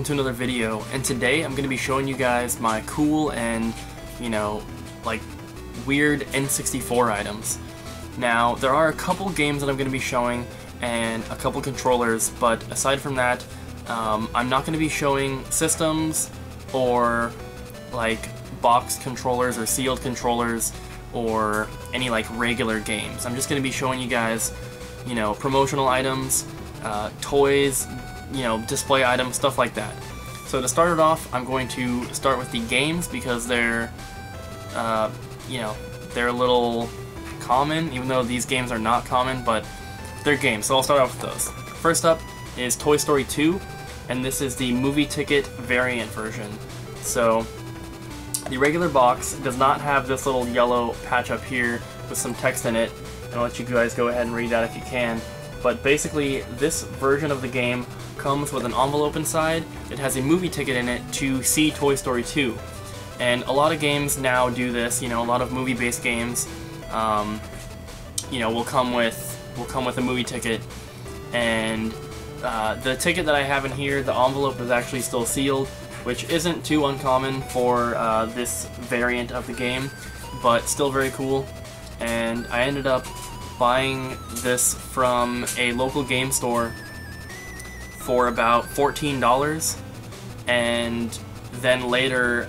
welcome to another video, and today I'm going to be showing you guys my cool and, like, weird N64 items. Now, there are a couple games that I'm going to be showing, and a couple controllers, but aside from that, I'm not going to be showing systems, or, like, box controllers, or sealed controllers, or any, like, regular games. I'm just going to be showing you guys, promotional items, toys, display items, stuff like that. So to start it off, I'm going to start with the games because they're, they're a little common, even though these games are not common, but they're games, so I'll start off with those. First up is Toy Story 2, and this is the movie ticket variant version. So the regular box does not have this little yellow patch up here with some text in it, and I'll let you guys go ahead and read that if you can. But basically, this version of the game comes with an envelope inside. It has a movie ticket in it to see Toy Story 2. And a lot of games now do this, a lot of movie-based games, will come with a movie ticket. And the ticket that I have in here, the envelope is actually still sealed, which isn't too uncommon for this variant of the game, but still very cool. And I ended up buying this from a local game store for about $14, and then later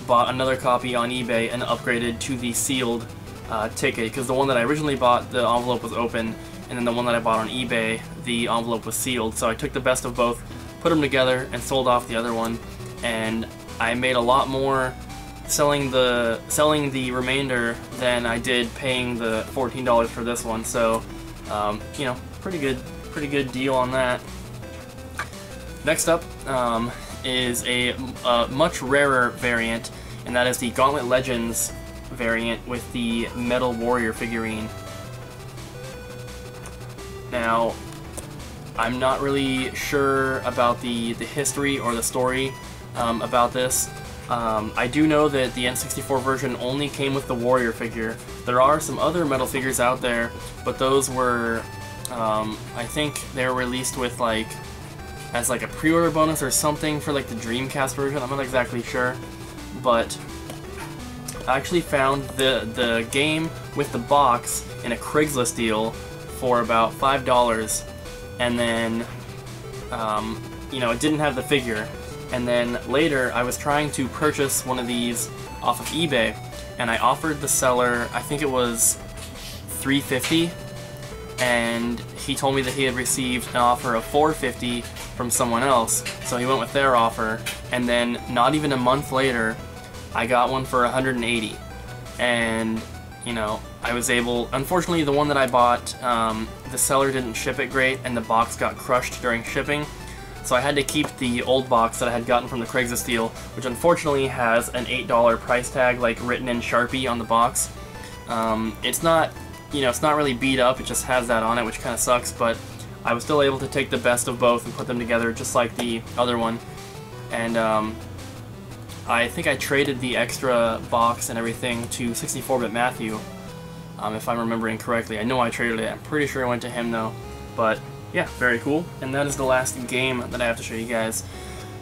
bought another copy on eBay and upgraded to the sealed ticket, because the one that I originally bought, the envelope was open, and then the one that I bought on eBay, the envelope was sealed. So I took the best of both, put them together, and sold off the other one, and I made a lot more selling the remainder than I did paying the $14 for this one. So pretty good deal on that. Next up is a much rarer variant, and that is the Gauntlet Legends variant with the Metal Warrior figurine. Now, I'm not really sure about the history or the story about this. I do know that the N64 version only came with the Warrior figure. There are some other metal figures out there, but those were, I think they were released with as a pre-order bonus or something for the Dreamcast version. I'm not exactly sure, but I actually found the game with the box in a Craigslist deal for about $5, and then it didn't have the figure. And then later, I was trying to purchase one of these off of eBay, and I offered the seller, I think it was $3.50, and he told me that he had received an offer of $4.50 from someone else, so he went with their offer, and then not even a month later, I got one for $180, and, I was able, unfortunately the one that I bought, the seller didn't ship it great, and the box got crushed during shipping. So I had to keep the old box that I had gotten from the Craigslist deal, which unfortunately has an $8 price tag, written in Sharpie on the box. It's not, it's not really beat up, it just has that on it, which kind of sucks, but I was still able to take the best of both and put them together just like the other one. And I think I traded the extra box and everything to 64-bit Matthew, if I'm remembering correctly. I know I traded it, I'm pretty sure it went to him though, but yeah, very cool. And that is the last game that I have to show you guys.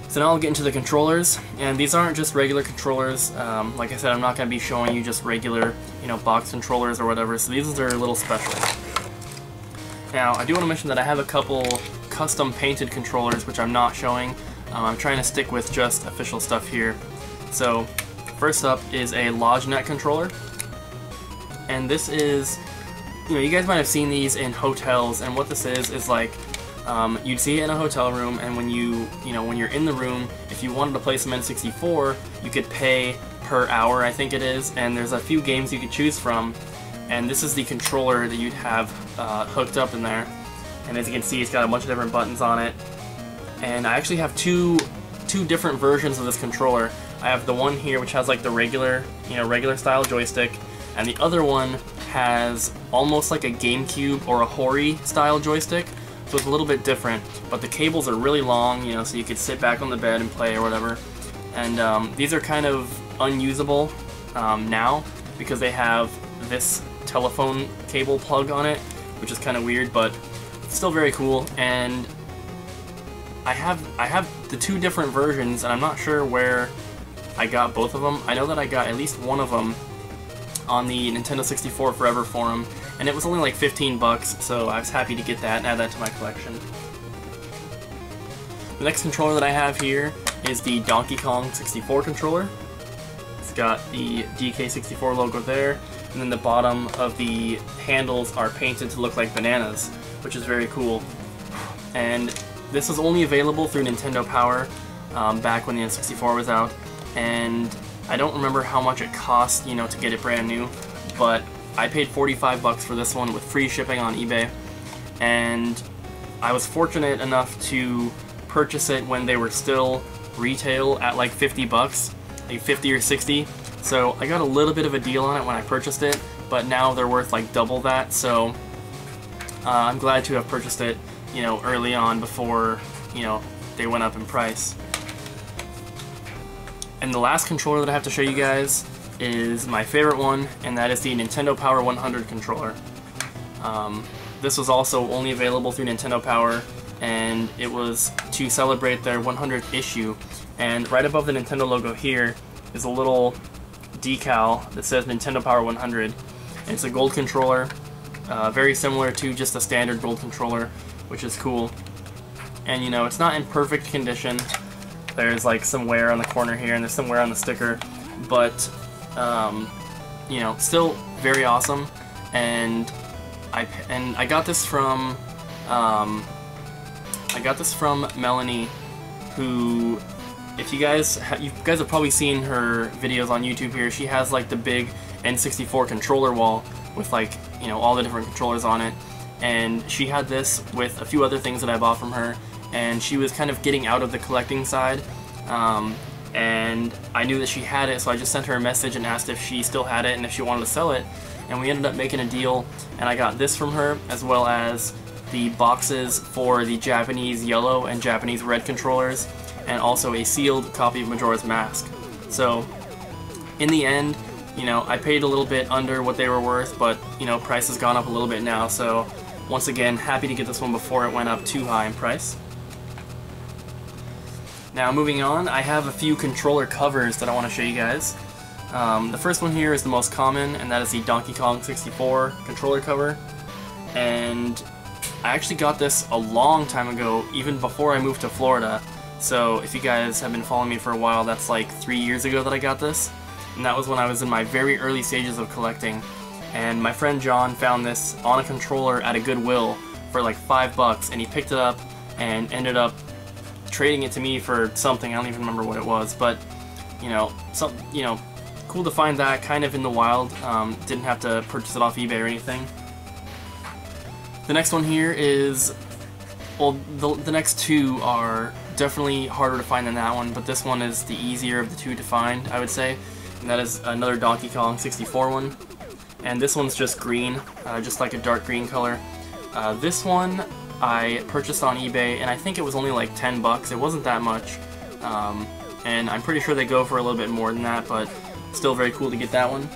So now I'll get into the controllers, and these aren't just regular controllers. Like I said, I'm not going to be showing you just regular, box controllers or whatever, so these are a little special. Now, I do want to mention that I have a couple custom painted controllers, which I'm not showing. I'm trying to stick with just official stuff here. So, first up is a LodgeNet controller, and this is, you guys might have seen these in hotels, and what this is you'd see it in a hotel room, and when when you're in the room, if you wanted to play some N64, you could pay per hour, I think it is, and there's a few games you could choose from, and this is the controller that you'd have hooked up in there, and as you can see, it's got a bunch of different buttons on it, and I actually have two different versions of this controller. I have the one here which has the regular, regular style joystick, and the other one has almost like a GameCube or a Hori style joystick, so it's a little bit different, but the cables are really long, so you could sit back on the bed and play or whatever. And these are kind of unusable now because they have this telephone cable plug on it, which is kind of weird, but it's still very cool. And I have the two different versions, and I'm not sure where I got both of them. I know that I got at least one of them on the Nintendo 64 Forever forum, and it was only like 15 bucks, so I was happy to get that and add that to my collection. The next controller that I have here is the Donkey Kong 64 controller. It's got the DK64 logo there, and then the bottom of the handles are painted to look like bananas, which is very cool. And this was only available through Nintendo Power back when the N64 was out, and I don't remember how much it cost, you know, to get it brand new, but I paid 45 bucks for this one with free shipping on eBay, and I was fortunate enough to purchase it when they were still retail at like 50 bucks, like 50 or 60, so I got a little bit of a deal on it when I purchased it, but now they're worth like double that, so I'm glad to have purchased it, you know, early on before, you know, they went up in price. And the last controller that I have to show you guys is my favorite one, and that is the Nintendo Power 100 controller. This was also only available through Nintendo Power, and it was to celebrate their 100th issue. And right above the Nintendo logo here is a little decal that says Nintendo Power 100. And it's a gold controller, very similar to just a standard gold controller, which is cool. And you know, it's not in perfect condition. There's like some wear on the corner here, and there's some wear on the sticker, but you know, still very awesome. And I got this from Melanie, who, if you guys have probably seen her videos on YouTube here. She has like the big N64 controller wall with, like, you know, all the different controllers on it, and she had this with a few other things that I bought from her, and she was kind of getting out of the collecting side, and I knew that she had it, so I just sent her a message and asked if she still had it and if she wanted to sell it, and we ended up making a deal, and I got this from her, as well as the boxes for the Japanese yellow and Japanese red controllers, and also a sealed copy of Majora's Mask. So in the end, you know, I paid a little bit under what they were worth, but, you know, price has gone up a little bit now, so once again, happy to get this one before it went up too high in price. Now moving on, I have a few controller covers that I want to show you guys. The first one here is the most common, and that is the Donkey Kong 64 controller cover. And I actually got this a long time ago, even before I moved to Florida. So if you guys have been following me for a while, that's like 3 years ago that I got this. And that was when I was in my very early stages of collecting. And my friend John found this on a controller at a Goodwill for like $5, and he picked it up and ended up trading it to me for something. I don't even remember what it was, but you know, cool to find that kind of in the wild. Didn't have to purchase it off eBay or anything. The next one here is, well, the next two are definitely harder to find than that one, but this one is the easier of the two to find, I would say. And that is another Donkey Kong 64 one. And this one's just green, just like a dark green color. This one I purchased on eBay, and I think it was only like 10 bucks. It wasn't that much. And I'm pretty sure they go for a little bit more than that, but still very cool to get that one.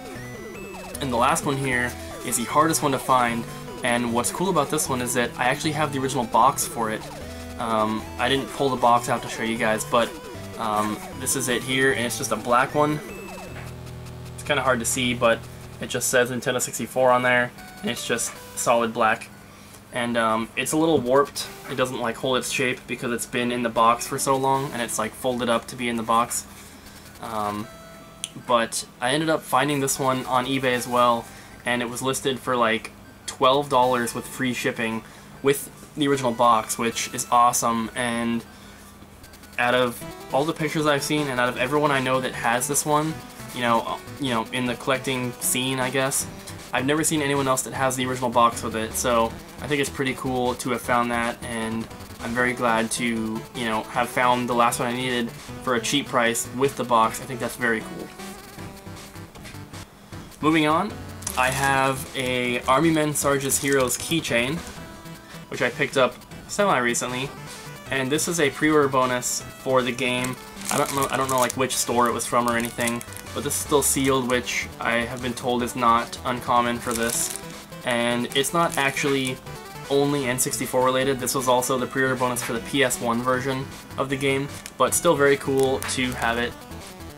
And the last one here is the hardest one to find, and what's cool about this one is that I actually have the original box for it. I didn't pull the box out to show you guys, but this is it here, and it's just a black one. It's kind of hard to see, but it just says Nintendo 64 on there, and it's just solid black. And it's a little warped. It doesn't like hold its shape because it's been in the box for so long, and it's like folded up to be in the box. But I ended up finding this one on eBay as well, and it was listed for like $12 with free shipping with the original box, which is awesome. And out of all the pictures I've seen, and out of everyone I know that has this one, you know, in the collecting scene, I guess, I've never seen anyone else that has the original box with it. So I think it's pretty cool to have found that, and I'm very glad to, you know, have found the last one I needed for a cheap price with the box. I think that's very cool. Moving on, I have a Army Men Sarge's Heroes keychain, which I picked up semi-recently, and this is a pre-order bonus for the game. I don't know like which store it was from or anything, but this is still sealed, which I have been told is not uncommon for this. And it's not actually only N64 related. This was also the pre-order bonus for the PS1 version of the game, but still very cool to have it,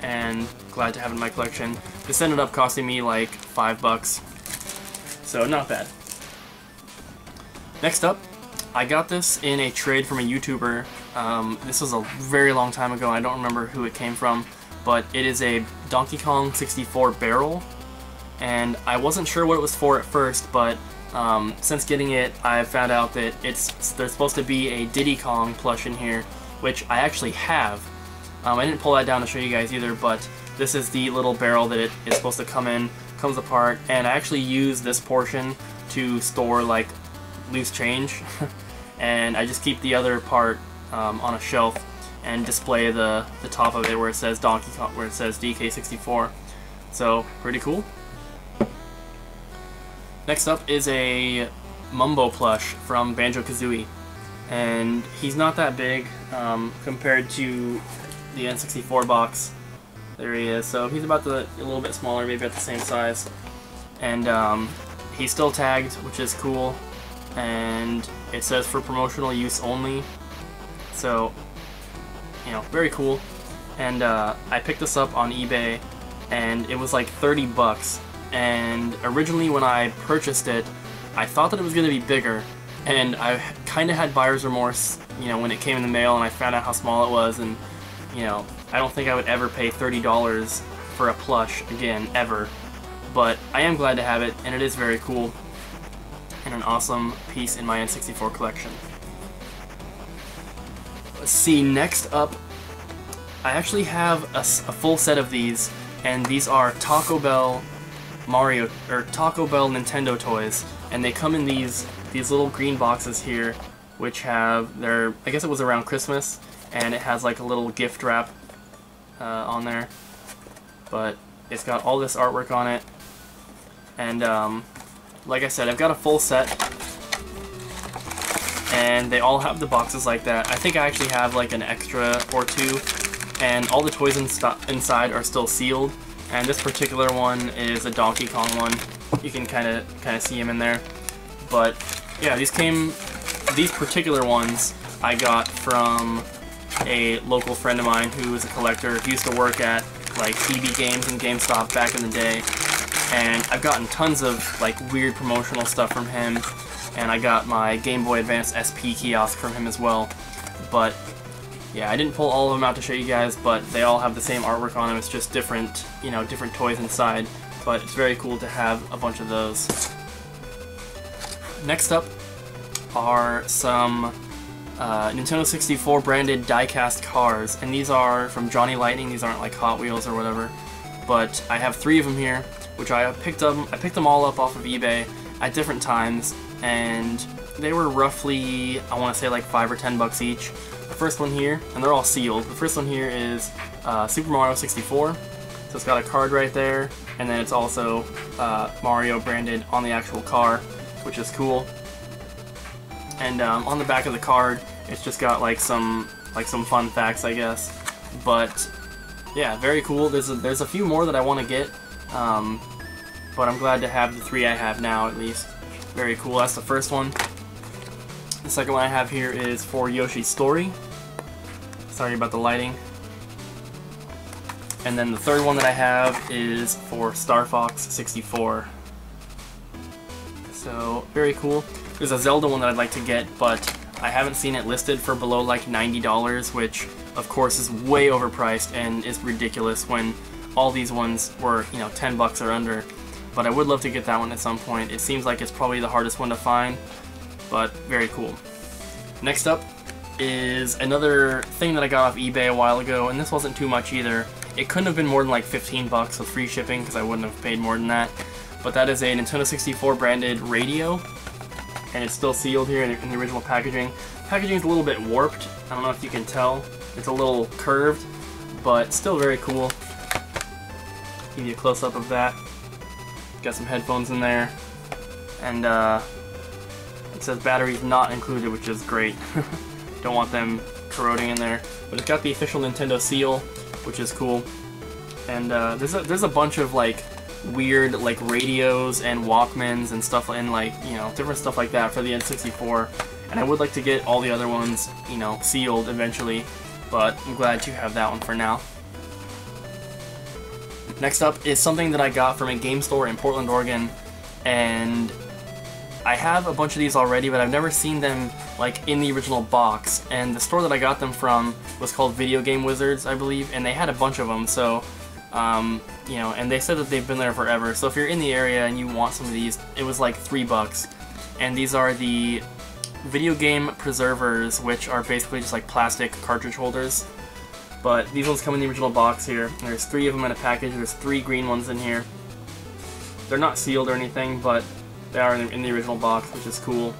and glad to have it in my collection. This ended up costing me like $5, so not bad. Next up, I got this in a trade from a YouTuber. This was a very long time ago, I don't remember who it came from, but it is a Donkey Kong 64 barrel, and I wasn't sure what it was for at first, but since getting it, I found out that there's supposed to be a Diddy Kong plush in here, which I actually have. I didn't pull that down to show you guys either, but this is the little barrel that it is supposed to come in, comes apart, and I actually use this portion to store like loose change, and I just keep the other part on a shelf and display the top of it where it says Donkey Kong, where it says DK64. So pretty cool. Next up is a Mumbo plush from Banjo-Kazooie, and he's not that big compared to the N64 box. There he is. So he's about a little bit smaller, maybe at the same size, and he's still tagged, which is cool, and it says for promotional use only. So, you know, very cool. And I picked this up on eBay, and it was like 30 bucks. And originally when I purchased it, I thought that it was going to be bigger, and I kind of had buyer's remorse, you know, when it came in the mail and I found out how small it was, and, you know, I don't think I would ever pay $30 for a plush again, ever. But I am glad to have it, and it is very cool, and an awesome piece in my N64 collection. Let's see, next up, I actually have a full set of these, and these are Taco Bell Nintendo toys, and they come in these little green boxes here, which have their, I guess it was around Christmas, and it has like a little gift wrap on there, but it's got all this artwork on it, and like I said, I've got a full set, and they all have the boxes like that. I think I actually have like an extra or two, and all the toys inside are still sealed. And this particular one is a Donkey Kong one. You can kind of see him in there. But yeah, these particular ones I got from a local friend of mine who is a collector. He used to work at like EB Games and GameStop back in the day. And I've gotten tons of like weird promotional stuff from him. And I got my Game Boy Advance SP kiosk from him as well. But yeah, I didn't pull all of them out to show you guys, but they all have the same artwork on them. It's just different, you know, different toys inside. But it's very cool to have a bunch of those. Next up are some Nintendo 64 branded die-cast cars, and these are from Johnny Lightning. These aren't like Hot Wheels or whatever, but I have 3 of them here, which I picked them all up off of eBay at different times, and they were roughly, I want to say like $5 or $10 each. The first one here, and they're all sealed. The first one here is Super Mario 64. So it's got a card right there, and then it's also Mario branded on the actual car, which is cool. And on the back of the card, it's just got like some fun facts, I guess. But yeah, very cool. There's a few more that I want to get, but I'm glad to have the 3 I have now at least. Very cool. That's the first one. The second one I have here is for Yoshi's Story. Sorry about the lighting. And then the third one that I have is for Star Fox 64. So, very cool. There's a Zelda one that I'd like to get, but I haven't seen it listed for below like $90, which of course is way overpriced and is ridiculous when all these ones were, you know, $10 or under. But I would love to get that one at some point. It seems like it's probably the hardest one to find, but very cool. Next up is another thing that I got off eBay a while ago, and this wasn't too much either. It couldn't have been more than like 15 bucks with free shipping because I wouldn't have paid more than that. But that is a Nintendo 64 branded radio, and it's still sealed here in the original packaging. Packaging is a little bit warped. I don't know if you can tell. It's a little curved, but still very cool. Give you a close-up of that. Got some headphones in there, and it says batteries not included, which is great. Don't want them corroding in there. But it's got the official Nintendo seal, which is cool. And there's a bunch of like weird like radios and Walkmans and stuff, and like, you know, different stuff like that for the N64. And I would like to get all the other ones, you know, sealed eventually, but I'm glad to have that one for now. Next up is something that I got from a game store in Portland, Oregon, and I have a bunch of these already, but I've never seen them like in the original box. And the store that I got them from was called Video Game Wizards, I believe, and they had a bunch of them. So, you know, and they said that they've been there forever. So if you're in the area and you want some of these, it was like $3. And these are the video game preservers, which are basically just like plastic cartridge holders. But these ones come in the original box here. There's 3 of them in a package. There's 3 green ones in here. They're not sealed or anything, but they are in the original box, which is cool.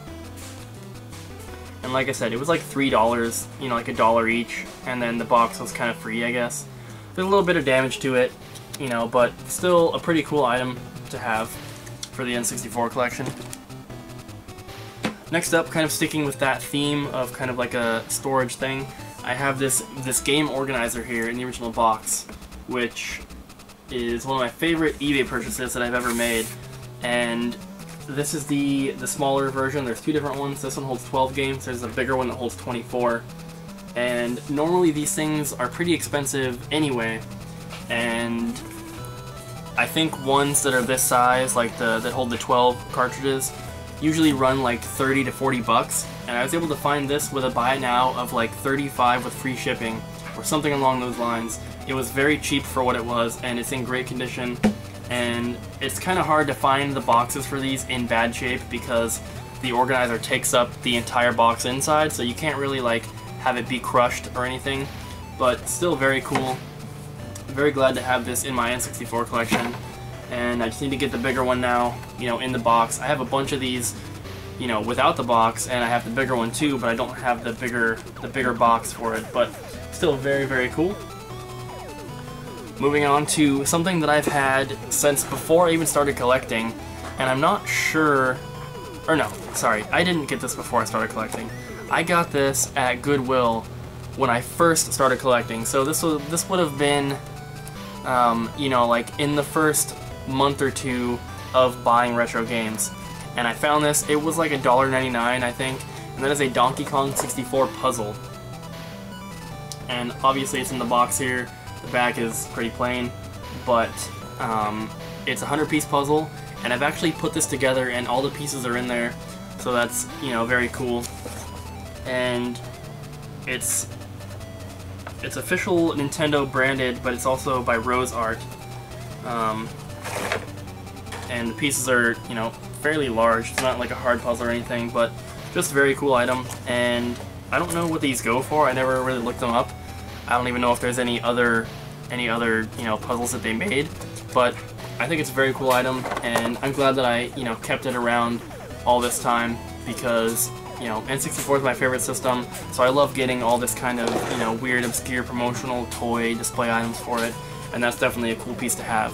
And like I said, it was like $3, you know, like $1 each, and then the box was kind of free, I guess. There's a little bit of damage to it, you know, but still a pretty cool item to have for the N64 collection. Next up, kind of sticking with that theme of kind of like a storage thing, I have this game organizer here in the original box, which is one of my favorite eBay purchases that I've ever made. And this is the smaller version. There's 2 different ones. This one holds 12 games. There's a bigger one that holds 24. And normally these things are pretty expensive anyway. And I think ones that are this size, like that hold the 12 cartridges, usually run like 30 to 40 bucks. And I was able to find this with a buy now of like 35 with free shipping, or something along those lines. It was very cheap for what it was, and it's in great condition. And it's kind of hard to find the boxes for these in bad shape because the organizer takes up the entire box inside, so you can't really like have it be crushed or anything, but still very cool. Very glad to have this in my N64 collection, and I just need to get the bigger one now, you know, in the box. I have a bunch of these, you know, without the box, and I have the bigger one too, but I don't have the bigger box for it, but still very, very cool. Moving on to something that I've had since before I even started collecting, and I'm not sure, or no, sorry, I didn't get this before I started collecting. I got this at Goodwill when I first started collecting, so this would have been, you know, like in the first month or 2 of buying retro games. And I found this, it was like $1.99, I think, and that is a Donkey Kong 64 puzzle. And obviously it's in the box here. The back is pretty plain, but it's a 100-piece puzzle, and I've actually put this together and all the pieces are in there, so that's, you know, very cool. And it's official Nintendo branded, but it's also by Rose Art. And the pieces are, you know, fairly large. It's not like a hard puzzle or anything, but just a very cool item. And I don't know what these go for. I never really looked them up. I don't even know if there's any other you know, puzzles that they made, but I think it's a very cool item, and I'm glad that I, you know, kept it around all this time because, you know, N64 is my favorite system, so I love getting all this kind of, you know, weird, obscure promotional toy display items for it, and that's definitely a cool piece to have.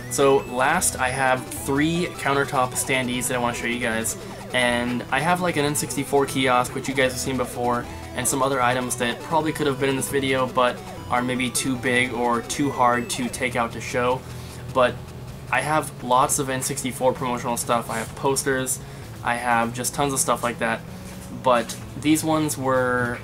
So last, I have 3 Countertop standees that I want to show you guys, and I have like an N64 kiosk, which you guys have seen before, and some other items that probably could have been in this video, but are maybe too big or too hard to take out to show. But I have lots of N64 promotional stuff. I have posters, I have just tons of stuff like that. But these ones are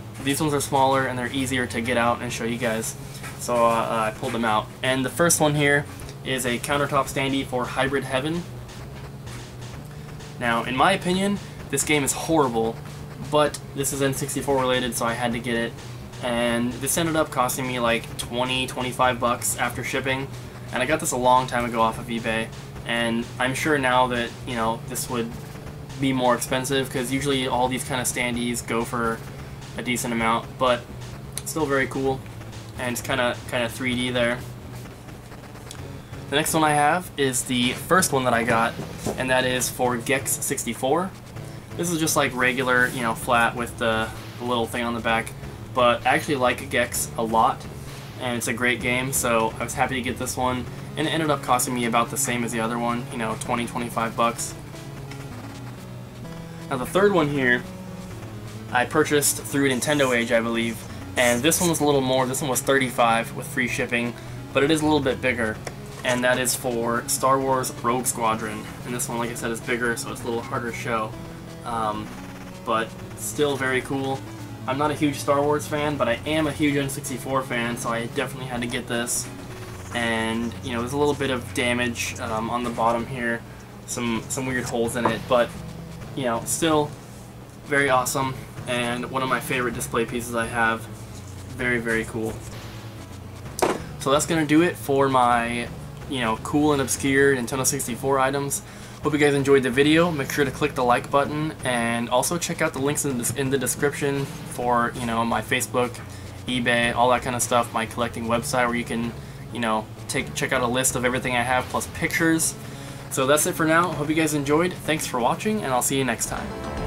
smaller and they're easier to get out and show you guys. So I pulled them out. And the first one here is a Countertop standee for Hybrid Heaven. Now, in my opinion, this game is horrible, but this is N64 related, so I had to get it. And this ended up costing me like 20-25 bucks after shipping, and I got this a long time ago off of eBay. And I'm sure now that, you know, this would be more expensive because usually all these kind of standees go for a decent amount, but still very cool, and it's kind of 3D there. The next one I have is the first one that I got, and that is for Gex 64. This is just like regular, you know, flat with the little thing on the back, but I actually like Gex a lot, and it's a great game, so I was happy to get this one, and it ended up costing me about the same as the other one, you know, 20-25 bucks. Now the third one here, I purchased through Nintendo Age, I believe, and this one was a little more. This one was $35 with free shipping, but it is a little bit bigger. and that is for Star Wars Rogue Squadron. And this one, like I said, is bigger, so it's a little harder to show, but still very cool. I'm not a huge Star Wars fan, but I am a huge N64 fan, so I definitely had to get this. And you know, there's a little bit of damage on the bottom here, some weird holes in it, but you know, still very awesome, and one of my favorite display pieces I have. Very, very cool. So that's gonna do it for my, you know, cool and obscure Nintendo 64 items. Hope you guys enjoyed the video. Make sure to click the like button, and also check out the links in the description for, you know, my Facebook, eBay, all that kind of stuff, my collecting website where you can, you know, check out a list of everything I have plus pictures. So that's it for now. Hope you guys enjoyed. Thanks for watching, and I'll see you next time.